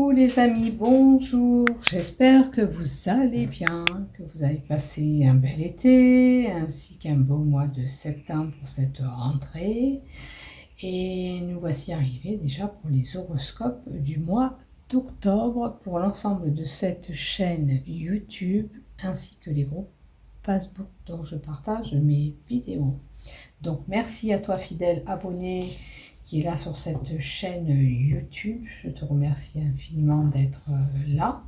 Coucou les amis, bonjour, j'espère que vous allez bien, que vous avez passé un bel été ainsi qu'un beau mois de septembre pour cette rentrée. Et nous voici arrivés déjà pour les horoscopes du mois d'octobre pour l'ensemble de cette chaîne YouTube ainsi que les groupes Facebook dont je partage mes vidéos. Donc merci à toi fidèle abonné qui est là sur cette chaîne YouTube. Je te remercie infiniment d'être là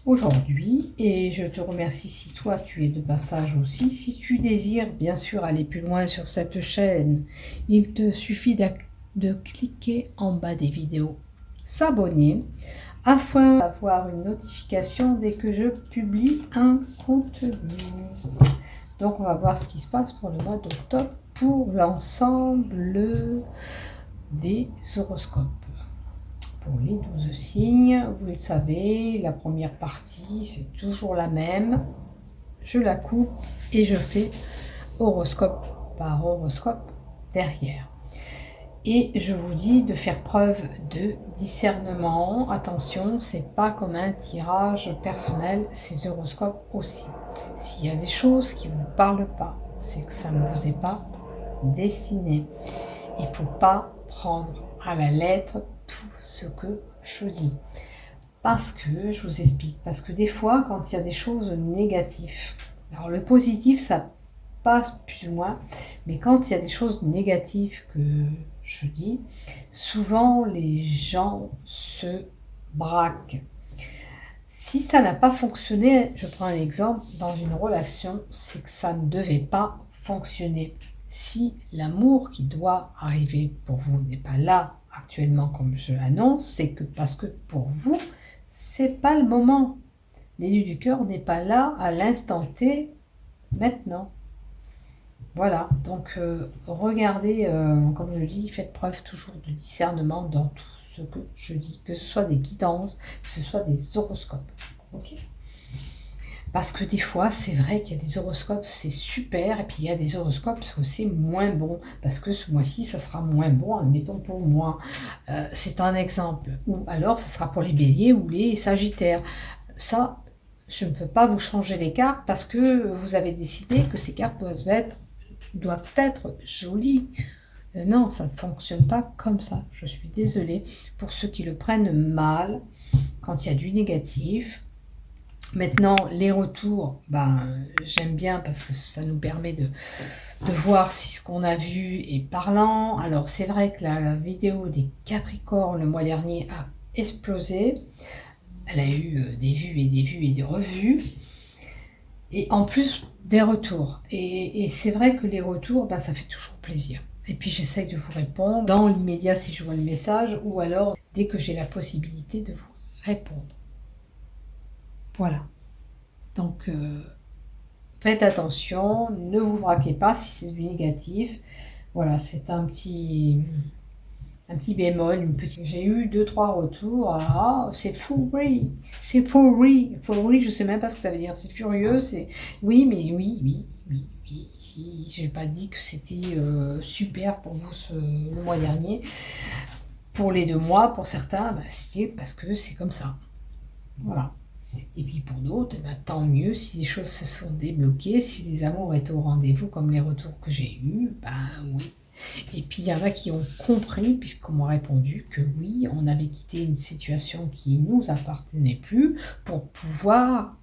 aujourd'hui et je te remercie si toi tu es de passage aussi. Si tu désires bien sûr aller plus loin sur cette chaîne, il te suffit de cliquer en bas des vidéos, s'abonner afin d'avoir une notification dès que je publie un contenu. Donc on va voir ce qui se passe pour le mois d'octobre pour l'ensemble des horoscopes. Pour les 12 signes, vous le savez, la première partie, c'est toujours la même. Je la coupe et je fais horoscope par horoscope derrière. Et je vous dis de faire preuve de discernement. Attention, c'est pas comme un tirage personnel, ces horoscopes aussi. S'il y a des choses qui ne vous parlent pas, c'est que ça ne vous est pas destiné. Il ne faut pas prendre à la lettre tout ce que je dis. Parce que, je vous explique, parce que des fois, quand il y a des choses négatives, alors le positif, ça passe plus ou moins, mais quand il y a des choses négatives que je dis, souvent les gens se braquent. Si ça n'a pas fonctionné, je prends un exemple, dans une relation, c'est que ça ne devait pas fonctionner. Si l'amour qui doit arriver pour vous n'est pas là actuellement comme je l'annonce, c'est que parce que pour vous, c'est pas le moment. L'élu du cœur n'est pas là à l'instant T maintenant. Voilà, donc regardez, comme je dis, faites preuve toujours de discernement dans tout ce que je dis, que ce soit des guidances, que ce soit des horoscopes. Ok ? Parce que des fois, c'est vrai qu'il y a des horoscopes, c'est super, et puis il y a des horoscopes où c'est moins bon, parce que ce mois-ci, ça sera moins bon, admettons pour moi. C'est un exemple. Ou alors, ça sera pour les béliers ou les sagittaires. Ça, je ne peux pas vous changer les cartes, parce que vous avez décidé que ces cartes doivent être jolies. Non, ça ne fonctionne pas comme ça. Je suis désolée pour ceux qui le prennent mal, quand il y a du négatif. Maintenant, les retours, j'aime bien parce que ça nous permet de voir si ce qu'on a vu est parlant. Alors, c'est vrai que la vidéo des Capricornes le mois dernier a explosé. Elle a eu des vues et des vues et des revues. Et en plus, des retours. Et c'est vrai que les retours, ça fait toujours plaisir. Et puis, j'essaye de vous répondre dans l'immédiat si je vois le message ou alors dès que j'ai la possibilité de vous répondre. Voilà. Donc, faites attention, ne vous braquez pas si c'est du négatif. Voilà, c'est un petit bémol, J'ai eu 2-3 retours. Ah, c'est fury, je sais même pas ce que ça veut dire. C'est furieux, c'est... Oui, mais oui. Si, je n'ai pas dit que c'était super pour vous le mois dernier. Pour les 2 mois, pour certains, c'était parce que c'est comme ça. Voilà. Et puis pour d'autres, tant mieux si les choses se sont débloquées, si les amours étaient au rendez-vous comme les retours que j'ai eus, oui. Et puis il y en a qui ont compris, puisqu'on m'a répondu que oui, on avait quitté une situation qui ne nous appartenait plus pour pouvoir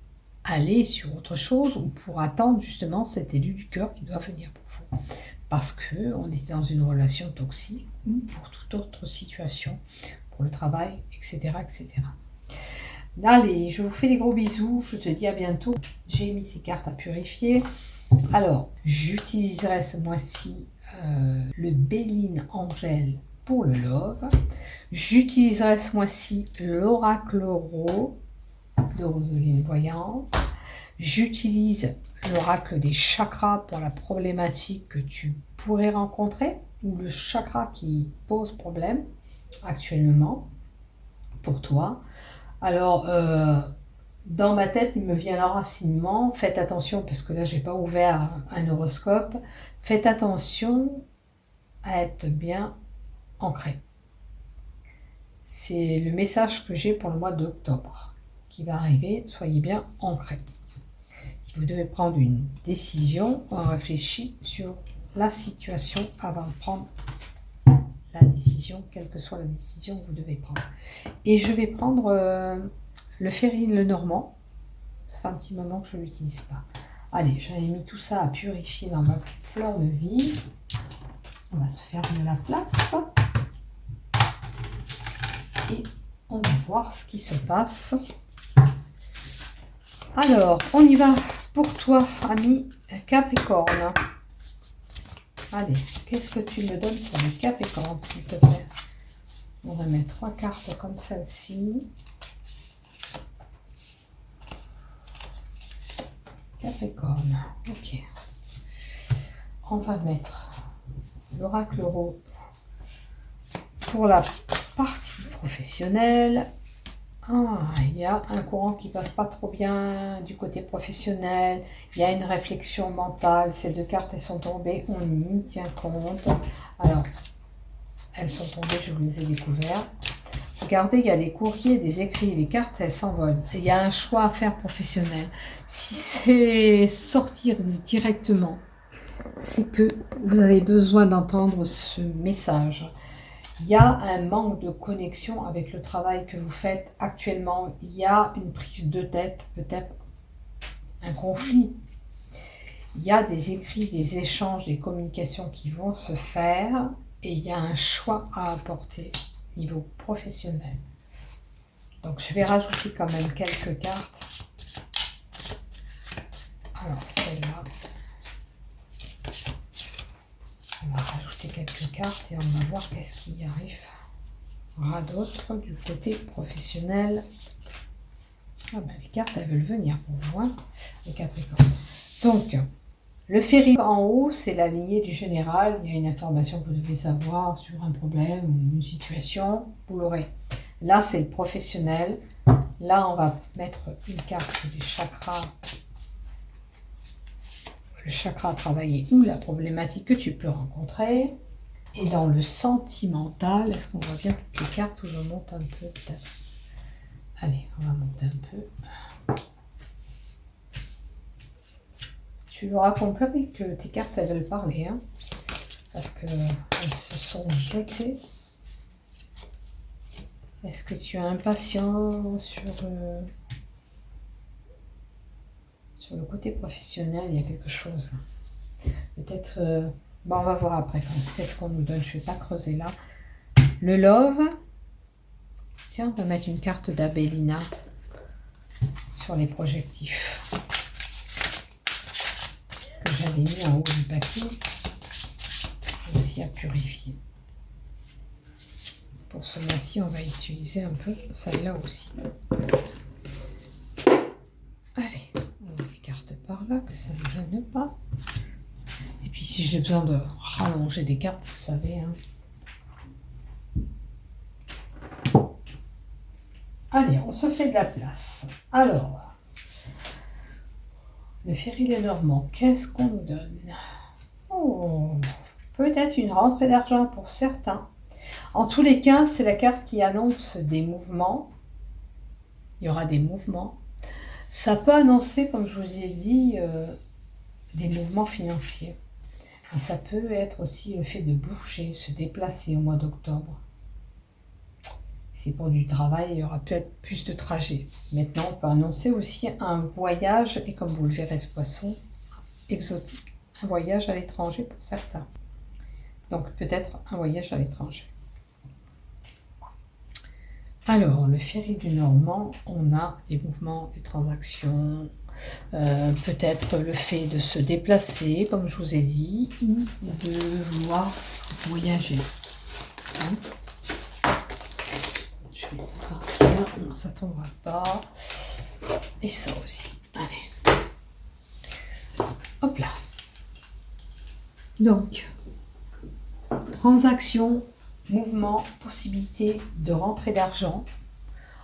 aller sur autre chose ou pour attendre justement cet élu du cœur qui doit venir pour vous. Parce qu'on était dans une relation toxique ou pour toute autre situation, pour le travail, etc. etc. Allez, je vous fais des gros bisous, je te dis à bientôt. J'ai mis ces cartes à purifier. Alors, j'utiliserai ce mois-ci le Béline Angel pour le love. J'utiliserai ce mois-ci l'Oracle Ro de Roseline Voyante. J'utilise l'Oracle des chakras pour la problématique que tu pourrais rencontrer ou le chakra qui pose problème actuellement pour toi. Alors, dans ma tête, il me vient l'enracinement. Faites attention, parce que là, je n'ai pas ouvert un horoscope. Faites attention à être bien ancré. C'est le message que j'ai pour le mois d'octobre qui va arriver. Soyez bien ancrés. Si vous devez prendre une décision, on réfléchit sur la situation avant de prendre la décision, quelle que soit la décision que vous devez prendre. Et je vais prendre le Ferry Lenormand. Ça fait un petit moment que je ne l'utilise pas. Allez, j'avais mis tout ça à purifier dans ma fleur de vie. On va se faire de la place. Et on va voir ce qui se passe. Alors, on y va pour toi, ami Capricorne. Allez, qu'est-ce que tu me donnes pour les Capricornes, s'il te plaît? On va mettre 3 cartes comme celle-ci. Capricorne, ok. On va mettre l'oracle euro pour la partie professionnelle. Ah, il y a un courant qui passe pas trop bien du côté professionnel. Il y a une réflexion mentale. Ces deux cartes, elles sont tombées. On y tient compte. Alors, elles sont tombées, je vous les ai découvertes. Regardez, il y a des courriers, des écrits, les cartes, elles s'envolent. Il y a un choix à faire professionnel. Si c'est sortir directement, c'est que vous avez besoin d'entendre ce message. Il y a un manque de connexion avec le travail que vous faites actuellement. Il y a une prise de tête, peut-être un conflit. Il y a des écrits, des échanges, des communications qui vont se faire et il y a un choix à apporter au niveau professionnel. Donc je vais rajouter quand même quelques cartes. Alors celle-là. On va rajouter quelques cartes et on va voir qu'est-ce qui y arrivera d'autre du côté professionnel. Ah ben, les cartes, elles veulent venir pour vous, hein, les Capricornes. Donc, le Ferry en haut, c'est la lignée du général. Il y a une information que vous devez savoir sur un problème ou une situation. Vous l'aurez. Là, c'est le professionnel. Là, on va mettre une carte des chakras. Le chakra à travailler ou la problématique que tu peux rencontrer. Et dans le sentimental, est-ce qu'on voit bien toutes les cartes ou je monte un peu peut-être? Allez, on va monter un peu. Tu auras compris que tes cartes, elles veulent parler, hein, parce qu'elles se sont jetées. Est-ce que tu es impatient sur le côté professionnel? Il y a quelque chose. Peut-être, bon, on va voir après. Qu'est-ce qu'on nous donne? Je ne vais pas creuser là. Le love. Tiens, on va mettre une carte d'Abélina sur les projectifs que j'avais mis en haut du paquet, aussi à purifier. Pour ce mois-ci, on va utiliser un peu celle-là aussi. Allez, on met les cartes par là, que ça ne gêne pas. Et puis si j'ai besoin de rallonger des cartes, vous savez, hein. Allez, on se fait de la place. Alors, le Ferry Lenormand, qu'est-ce qu'on nous donne? Oh, peut-être une rentrée d'argent pour certains. En tous les cas, c'est la carte qui annonce des mouvements. Il y aura des mouvements. Ça peut annoncer, comme je vous ai dit, des mouvements financiers. Et ça peut être aussi le fait de bouger, se déplacer au mois d'octobre. C'est pour du travail, il y aura peut-être plus de trajets. Maintenant, on peut annoncer aussi un voyage, et comme vous le verrez, ce poisson, exotique. Un voyage à l'étranger pour certains. Donc peut-être un voyage à l'étranger. Alors, le Ferry du Normand, on a des mouvements, des transactions, peut-être le fait de se déplacer, comme je vous ai dit, ou de vouloir voyager. Hein? Non, ça tombera pas. Et ça aussi. Allez. Hop là. Donc, transaction, mouvement, possibilité de rentrée d'argent.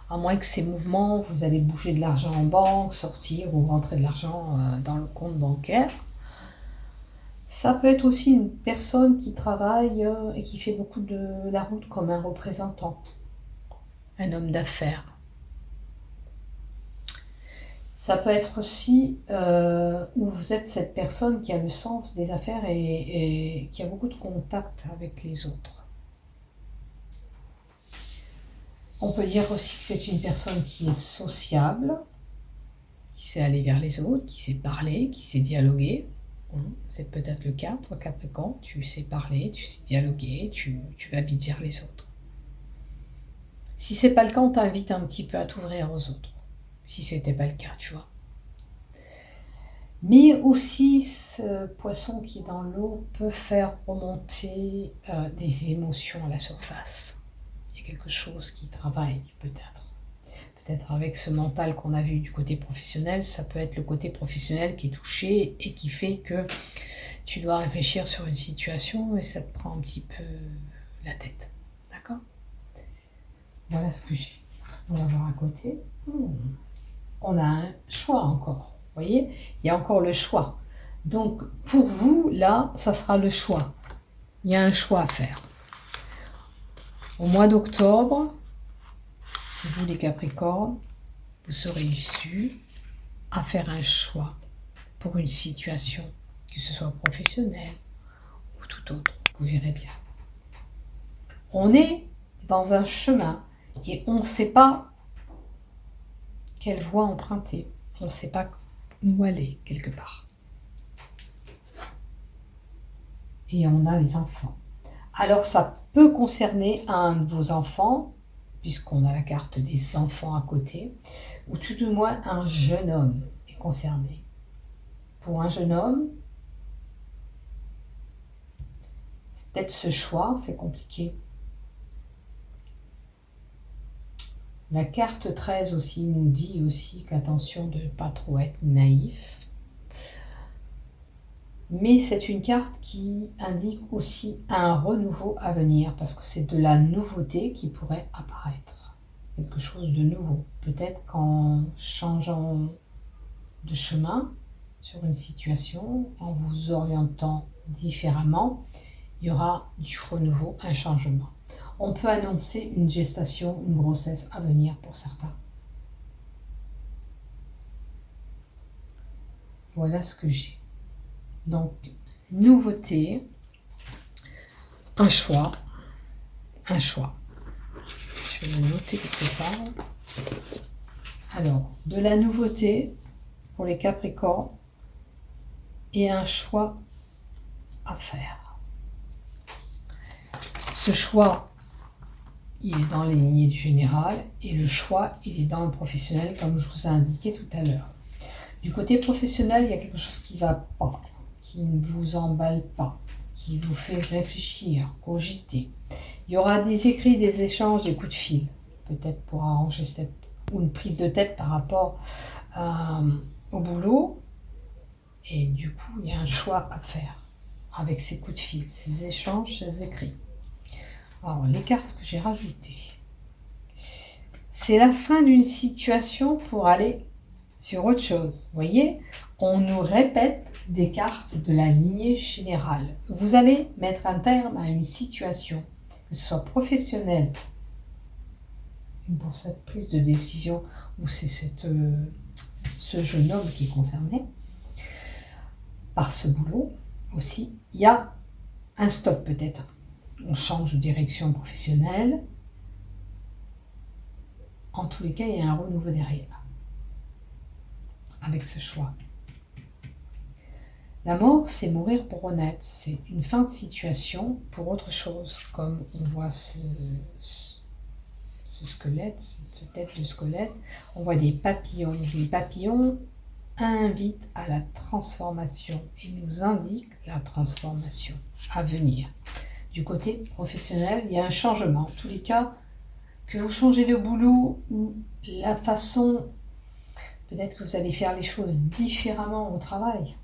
À moins que ces mouvements, vous allez bouger de l'argent en banque, sortir ou rentrer de l'argent dans le compte bancaire. Ça peut être aussi une personne qui travaille et qui fait beaucoup de la route comme un représentant. un homme d'affaires. Ça peut être aussi où vous êtes cette personne qui a le sens des affaires et qui a beaucoup de contact avec les autres. On peut dire aussi que c'est une personne qui est sociable, qui sait aller vers les autres, qui sait parler, qui sait dialoguer. C'est peut-être le cas, toi Capricorne, tu sais parler, tu sais dialoguer, tu vas vite vers les autres. Si c'est pas le cas, on t'invite un petit peu à t'ouvrir aux autres. Si c'était pas le cas, tu vois. Mais aussi, ce poisson qui est dans l'eau peut faire remonter des émotions à la surface. Il y a quelque chose qui travaille, peut-être. Peut-être avec ce mental qu'on a vu du côté professionnel, ça peut être le côté professionnel qui est touché et qui fait que tu dois réfléchir sur une situation et ça te prend un petit peu la tête. D'accord? Voilà ce que j'ai. On va voir à côté. On a un choix encore. Vous voyez? Il y a encore le choix. Donc, pour vous, là, ça sera le choix. Il y a un choix à faire. Au mois d'octobre, vous les Capricornes, vous serez issus à faire un choix pour une situation, que ce soit professionnelle ou tout autre. Vous verrez bien. On est dans un chemin et on ne sait pas quelle voie emprunter. On ne sait pas où aller quelque part. Et on a les enfants. Alors ça peut concerner un de vos enfants, puisqu'on a la carte des enfants à côté, ou tout du moins un jeune homme est concerné. Pour un jeune homme, peut-être ce choix, c'est compliqué. La carte 13 aussi nous dit aussi qu'attention de ne pas trop être naïf. Mais c'est une carte qui indique aussi un renouveau à venir, parce que c'est de la nouveauté qui pourrait apparaître. Quelque chose de nouveau. Peut-être qu'en changeant de chemin sur une situation, en vous orientant différemment, il y aura du renouveau, un changement. On peut annoncer une gestation, une grossesse à venir pour certains. Voilà ce que j'ai. Donc, nouveauté, un choix. Je vais le noter quelque part. Alors, de la nouveauté pour les Capricornes et un choix à faire. Ce choix, il est dans les lignées du général et le choix, il est dans le professionnel, comme je vous ai indiqué tout à l'heure. Du côté professionnel, il y a quelque chose qui ne va pas, qui ne vous emballe pas, qui vous fait réfléchir, cogiter. Il y aura des écrits, des échanges, des coups de fil, peut-être pour arranger ou une prise de tête par rapport au boulot. Et du coup, il y a un choix à faire avec ces coups de fil, ces échanges, ces écrits. Alors, les cartes que j'ai rajoutées. C'est la fin d'une situation pour aller sur autre chose. Vous voyez, on nous répète des cartes de la lignée générale. Vous allez mettre un terme à une situation, que ce soit professionnelle, pour cette prise de décision, ou c'est ce jeune homme qui est concerné par ce boulot aussi. Il y a un stop peut-être. On change de direction professionnelle. En tous les cas, il y a un renouveau derrière avec ce choix. La mort, c'est mourir pour renaître. C'est une fin de situation pour autre chose, comme on voit ce squelette, cette tête de squelette. On voit des papillons. Les papillons invitent à la transformation et nous indiquent la transformation à venir. Du côté professionnel, il y a un changement. En tous les cas, que vous changez de boulot ou la façon, peut-être que vous allez faire les choses différemment au travail.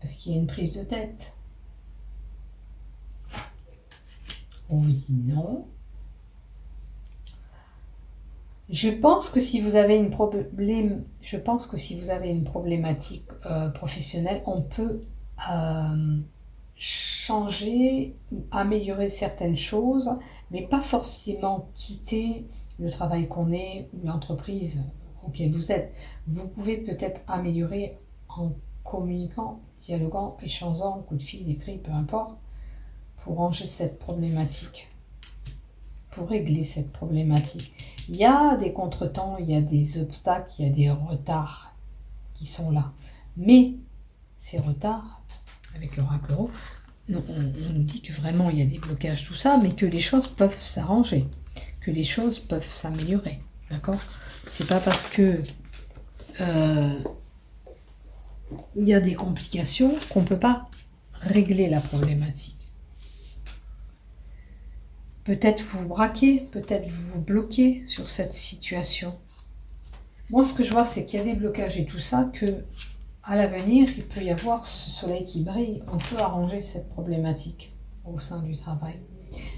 Parce qu'il y a une prise de tête. On vous dit non. Je pense que si vous avez une problématique professionnelle, on peut changer ou améliorer certaines choses, mais pas forcément quitter le travail qu'on est ou l'entreprise auquel vous êtes. Vous pouvez peut-être améliorer en communiquant, dialoguant, échangeant, coup de fil, écrit, peu importe, pour ranger cette problématique, pour régler cette problématique. Il y a des contretemps, il y a des obstacles, il y a des retards qui sont là. Mais ces retards, avec l'oracle euro, on nous dit que vraiment il y a des blocages, tout ça, mais que les choses peuvent s'arranger, que les choses peuvent s'améliorer. D'accord? C'est pas parce que il y a des complications qu'on ne peut pas régler la problématique. Peut-être vous braquez, peut-être vous bloquez sur cette situation. Moi, ce que je vois, c'est qu'il y a des blocages et tout ça, que à l'avenir, il peut y avoir ce soleil qui brille. On peut arranger cette problématique au sein du travail.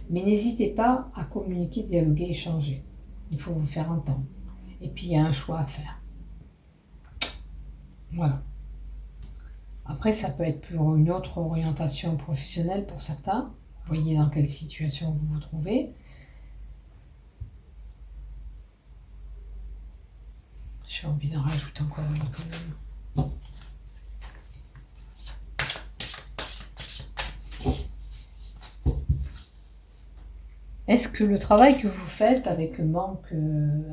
Mais n'hésitez pas à communiquer, dialoguer, échanger. Il faut vous faire entendre. Et puis, il y a un choix à faire. Voilà. Après, ça peut être pour une autre orientation professionnelle pour certains. Vous voyez dans quelle situation vous vous trouvez. J'ai envie d'en rajouter encore une quand même. Est-ce que le travail que vous faites avec le manque,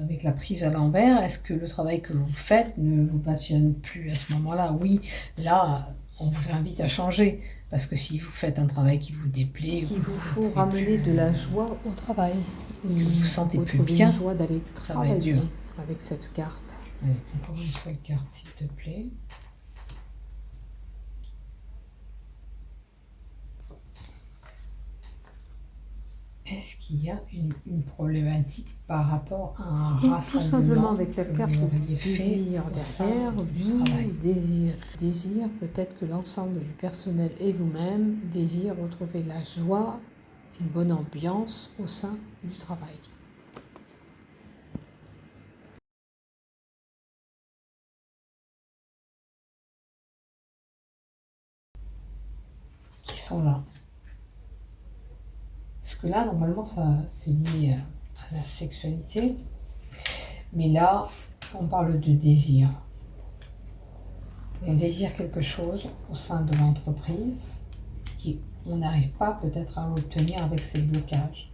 avec la prise à l'envers, est-ce que le travail que vous faites ne vous passionne plus à ce moment-là? Oui, là, on vous invite à changer. Parce que si vous faites un travail qui vous déplaît, il vous faut ramener de la joie au travail. Vous vous sentez plus bien, une joie d'aller travailler dur avec cette carte. Allez, encore une seule carte, s'il te plaît. Est-ce qu'il y a une problématique par rapport à un rassemblement? Tout simplement avec la carte du désir derrière, désir peut-être que l'ensemble du personnel et vous-même désirent retrouver la joie, une bonne ambiance au sein du travail. Qui sont là. Parce que là, normalement, c'est lié à la sexualité. Mais là, on parle de désir. On désire quelque chose au sein de l'entreprise et on n'arrive pas peut-être à l'obtenir avec ces blocages.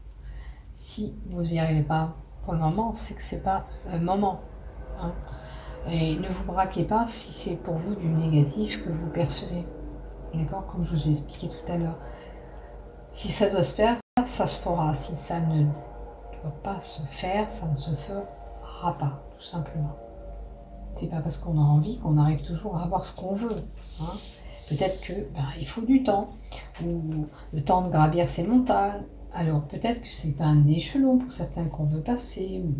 Si vous n'y arrivez pas pour le moment, c'est que ce n'est pas un moment. Hein. Et ne vous braquez pas si c'est pour vous du négatif que vous percevez. D'accord? Comme je vous ai expliqué tout à l'heure. Si ça doit se faire, ça se fera. Si ça ne doit pas se faire, ça ne se fera pas, tout simplement. C'est pas parce qu'on a envie qu'on arrive toujours à avoir ce qu'on veut. Hein. Peut-être que il faut du temps, ou le temps de gravir ces montagnes. Alors peut-être que c'est un échelon pour certains qu'on veut passer, ou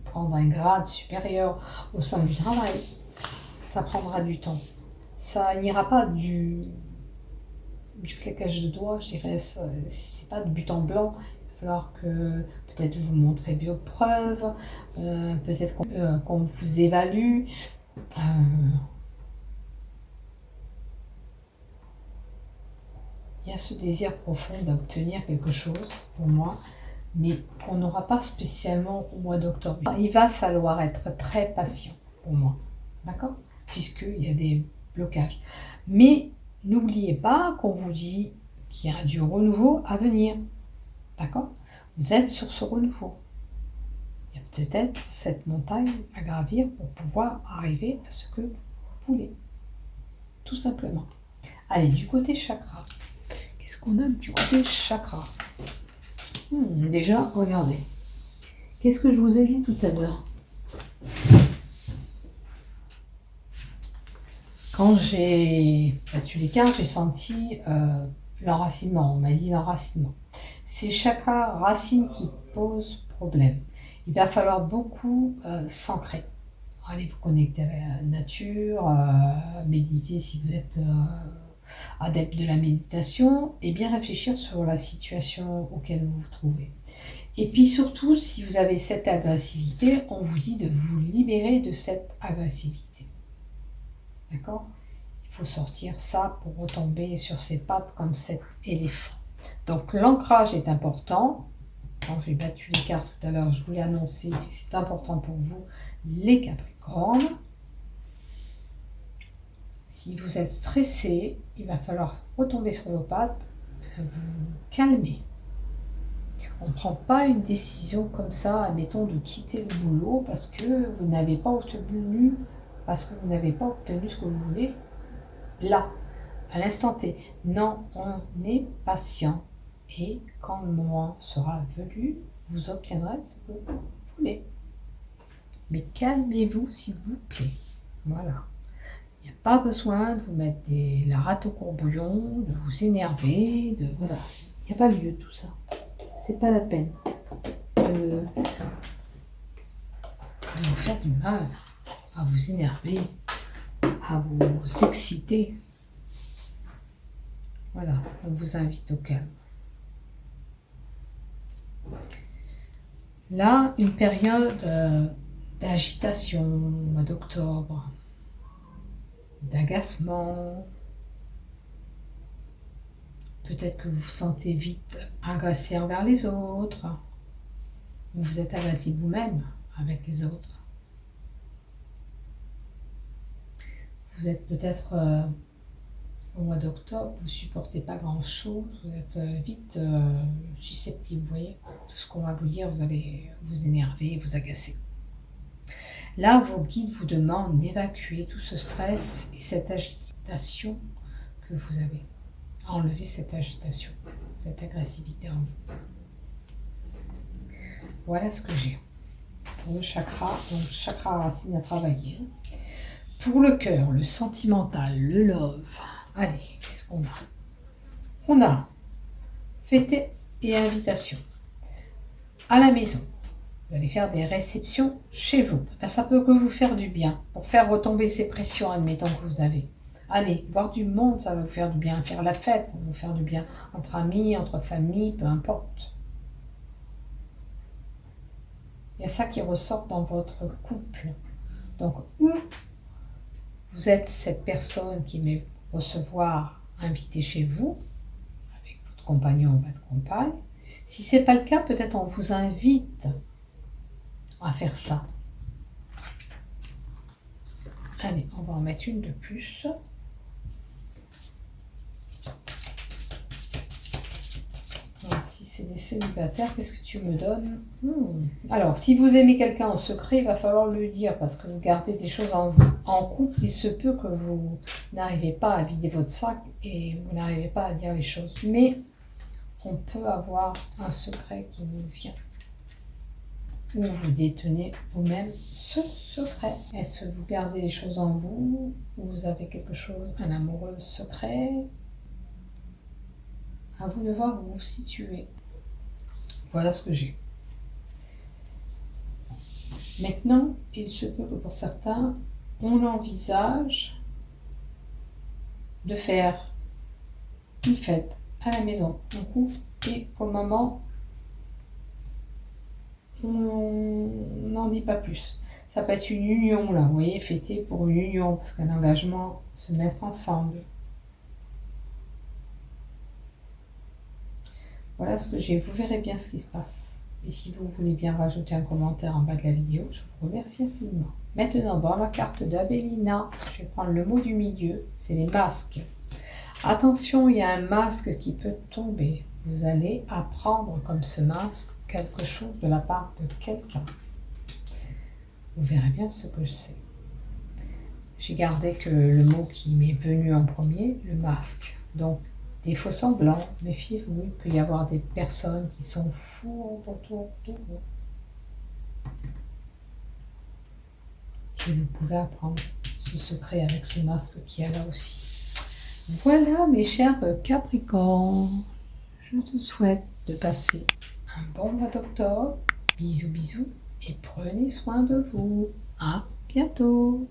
prendre un grade supérieur au sein du travail. Ça prendra du temps. Ça n'ira pas du claquage de doigts, je dirais. C'est pas de but en blanc. Il va falloir que peut-être vous montrez vos preuves, peut-être qu'on vous évalue. Il y a ce désir profond d'obtenir quelque chose pour moi, mais qu'on n'aura pas spécialement au mois d'octobre. Il va falloir être très patient pour moi, d'accord? Puisqu'il y a des blocages. Mais n'oubliez pas qu'on vous dit qu'il y a du renouveau à venir, d'accord? Vous êtes sur ce renouveau. Il y a peut-être cette montagne à gravir pour pouvoir arriver à ce que vous voulez, tout simplement. Allez, du côté chakra. Qu'est-ce qu'on a du côté chakra? Déjà, regardez. Qu'est-ce que je vous ai dit tout à l'heure? Quand j'ai battu les cartes, j'ai senti l'enracinement. On m'a dit l'enracinement. C'est chakra racine qui pose problème. Il va falloir beaucoup s'ancrer. Allez vous connecter à la nature, méditer si vous êtes adepte de la méditation, et bien réfléchir sur la situation auquel vous vous trouvez. Et puis surtout, si vous avez cette agressivité, on vous dit de vous libérer de cette agressivité. D'accord? Il faut sortir ça pour retomber sur ses pattes comme cet éléphant. Donc l'ancrage est important. Quand j'ai battu les cartes tout à l'heure, je vous l'ai annoncé, c'est important pour vous, les Capricornes. Si vous êtes stressé, il va falloir retomber sur vos pattes, vous calmer. On ne prend pas une décision comme ça, admettons, de quitter le boulot parce que vous n'avez pas obtenu, ce que vous voulez là, à l'instant T. Non, on est patient et quand le moment sera venu, vous obtiendrez ce que vous voulez. Mais calmez-vous s'il vous plaît. Voilà. Il n'y a pas besoin de vous mettre la rate au courbouillon, de vous énerver, voilà. Il n'y a pas lieu de tout ça. C'est pas la peine de vous faire du mal, à vous énerver, à vous exciter. Voilà, on vous invite au calme. Là, une période d'agitation au mois d'octobre, d'agacement. Peut-être que vous vous sentez vite agressé envers les autres. Ou vous êtes agressif vous-même avec les autres. Vous êtes peut-être au mois d'octobre, vous ne supportez pas grand-chose, vous êtes vite susceptible, vous voyez. Tout ce qu'on va vous dire, vous allez vous énerver, vous agacer. Là, vos guides vous demandent d'évacuer tout ce stress et cette agitation que vous avez. Enlever cette agitation, cette agressivité en vous. Voilà ce que j'ai pour le chakra. Donc, le chakra racine à travailler. Pour le cœur, le sentimental, le love. Allez, qu'est-ce qu'on a? On a fête et invitation à la maison. Vous allez faire des réceptions chez vous. Ben, ça peut que vous faire du bien pour faire retomber ces pressions, admettons que vous avez. Allez, voir du monde, ça va vous faire du bien. Faire la fête, ça va vous faire du bien. Entre amis, entre familles, peu importe. Il y a ça qui ressort dans votre couple. Donc, où vous êtes cette personne qui aime recevoir, inviter chez vous, avec votre compagnon ou votre compagne. Si ce n'est pas le cas, peut-être on vous invite à faire ça. Allez, on va en mettre une de plus. Alors, si c'est des célibataires, qu'est-ce que tu me donnes? Alors, si vous aimez quelqu'un en secret, il va falloir le dire parce que vous gardez des choses en vous. En couple, il se peut que vous n'arrivez pas à vider votre sac et vous n'arrivez pas à dire les choses. Mais on peut avoir un secret qui vous vient. Ou vous détenez vous-même ce secret. Est-ce que vous gardez les choses en vous? Ou vous avez quelque chose, un amoureux secret? À vous de voir où vous vous situez. Voilà ce que j'ai. Maintenant, il se peut que pour certains, on envisage de faire une fête à la maison, en couple, et pour le moment, on n'en dit pas plus. Ça peut être une union, là, vous voyez, fêter pour une union, parce qu'un engagement, se mettre ensemble. Voilà ce que j'ai. Vous verrez bien ce qui se passe. Et si vous voulez bien rajouter un commentaire en bas de la vidéo, je vous remercie infiniment. Maintenant, dans la carte d'Abelina, je vais prendre le mot du milieu, c'est les masques. Attention, il y a un masque qui peut tomber. Vous allez apprendre comme ce masque quelque chose de la part de quelqu'un. Vous verrez bien ce que je sais. J'ai gardé que le mot qui m'est venu en premier, le masque. Donc, des faux semblants, méfiez-vous, il peut y avoir des personnes qui sont fous autour de vous. Et vous pouvez apprendre ce secret avec ce masque qui est là aussi. Voilà mes chers Capricornes, je te souhaite de passer un bon mois d'octobre. Bisous bisous et prenez soin de vous. À bientôt.